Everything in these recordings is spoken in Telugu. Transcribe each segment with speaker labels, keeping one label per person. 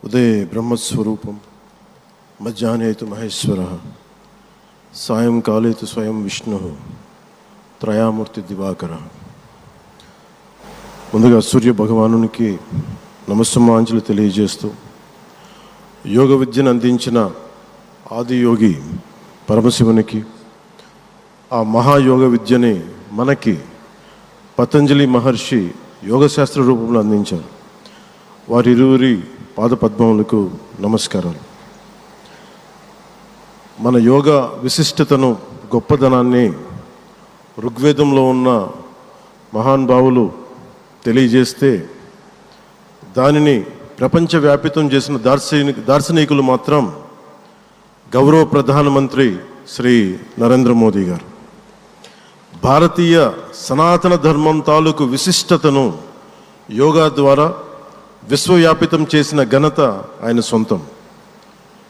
Speaker 1: ఉదయే బ్రహ్మస్వరూపం మధ్యాహ్నే తు మహేశ్వరః సాయంకాలే తు స్వయం విష్ణుః త్రయామూర్తి దివాకరః. ముందుగా సూర్య భగవానునికి నమస్సమాంజలి తెలియజేస్తూ యోగ విద్యను అందించిన ఆదియోగి పరమశివునికి, ఆ మహాయోగ విద్యని మనకి పతంజలి మహర్షి యోగశాస్త్ర రూపంలో అందించారు. వారిరువురి పాదపద్మములకు నమస్కారాలు. మన యోగ విశిష్టతను, గొప్పదనాన్ని ఋగ్వేదంలో ఉన్న మహానుభావులు తెలియజేస్తే దానిని ప్రపంచవ్యాపితం చేసిన దార్శనికులు మాత్రం గౌరవ ప్రధానమంత్రి శ్రీ నరేంద్ర మోదీ గారు. భారతీయ సనాతన ధర్మం తాలూకు విశిష్టతను యోగా ద్వారా విశ్వవ్యాపితం చేసిన ఘనత ఆయన సొంతం.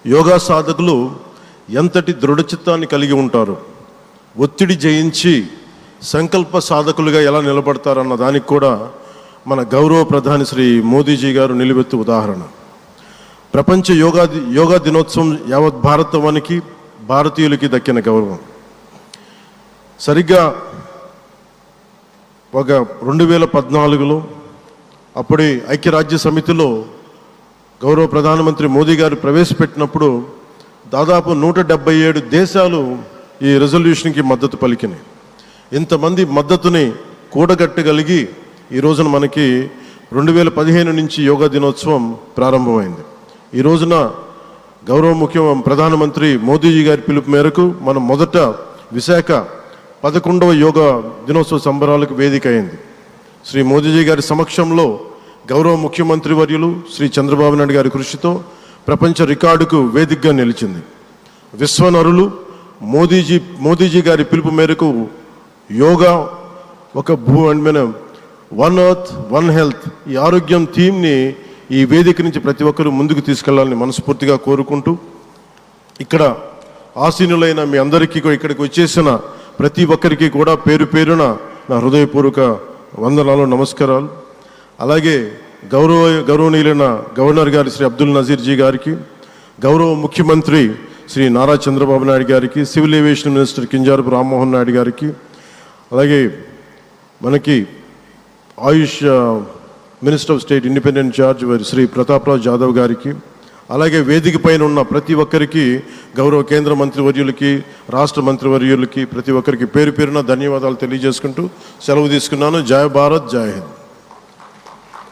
Speaker 1: యోగా సాధకులు ఎంతటి దృఢచిత్తాన్ని కలిగి ఉంటారు, ఒత్తిడి జయించి సంకల్ప సాధకులుగా ఎలా నిలబడతారన్న దానికి కూడా మన గౌరవ ప్రధాని శ్రీ మోదీజీ గారు నిలువెత్తు ఉదాహరణ. ప్రపంచ యోగా దినోత్సవం యావత్ భారతవానికి, భారతీయులకి దక్కిన గౌరవం. సరిగ్గా ఒక 2014లో అప్పుడే ఐక్యరాజ్య సమితిలో గౌరవ ప్రధానమంత్రి మోదీ గారు ప్రవేశపెట్టినప్పుడు దాదాపు 177 దేశాలు ఈ రెజల్యూషన్కి మద్దతు పలికినాయి. ఇంతమంది మద్దతుని కూడగట్టగలిగి ఈ రోజున మనకి 2015 నుంచి యోగా దినోత్సవం ప్రారంభమైంది. ఈ రోజున గౌరవ ప్రధానమంత్రి మోదీజీ గారి పిలుపు మేరకు మనం మొదట విశాఖ 11వ యోగా దినోత్సవ సంబరాలకు వేదిక అయింది. శ్రీ మోదీజీ గారి సమక్షంలో గౌరవ ముఖ్యమంత్రి వర్యులు శ్రీ చంద్రబాబు నాయుడు గారి కృషితో ప్రపంచ రికార్డుకు వేదికగా నిలిచింది. విశ్వనరులు మోదీజీ గారి పిలుపు మేరకు యోగా ఒక వన్ ఎర్త్ వన్ హెల్త్, ఈ ఆరోగ్యం థీమ్ని ఈ వేదిక నుంచి ప్రతి ఒక్కరూ ముందుకు తీసుకెళ్లాలని మనస్ఫూర్తిగా కోరుకుంటూ, ఇక్కడ ఆసీనులైన మీ అందరికీ, ఇక్కడికి వచ్చేసిన ప్రతి ఒక్కరికి కూడా పేరు పేరున నా హృదయపూర్వక వందనాలు, నమస్కారాలు. అలాగే గౌరవనీయులైన గవర్నర్ గారి శ్రీ అబ్దుల్ నజీర్ జీ గారికి, గౌరవ ముఖ్యమంత్రి శ్రీ నారా చంద్రబాబు నాయుడు గారికి, civil aviation minister Kinjarapu Rammohan Naidu గారికి, అలాగే మనకి Ayush minister of state independent charge Shri Prataprao Jadhav గారికి, అలాగే వేదిక పైన ఉన్న ప్రతి ఒక్కరికి, గౌరవ కేంద్ర మంత్రివర్యులకి, రాష్ట్ర మంత్రివర్యులకి, ప్రతి ఒక్కరికి పేరు పేరున ధన్యవాదాలు తెలియజేసుకుంటూ సెలవు తీసుకున్నాను. జై భారత్, జై హింద్.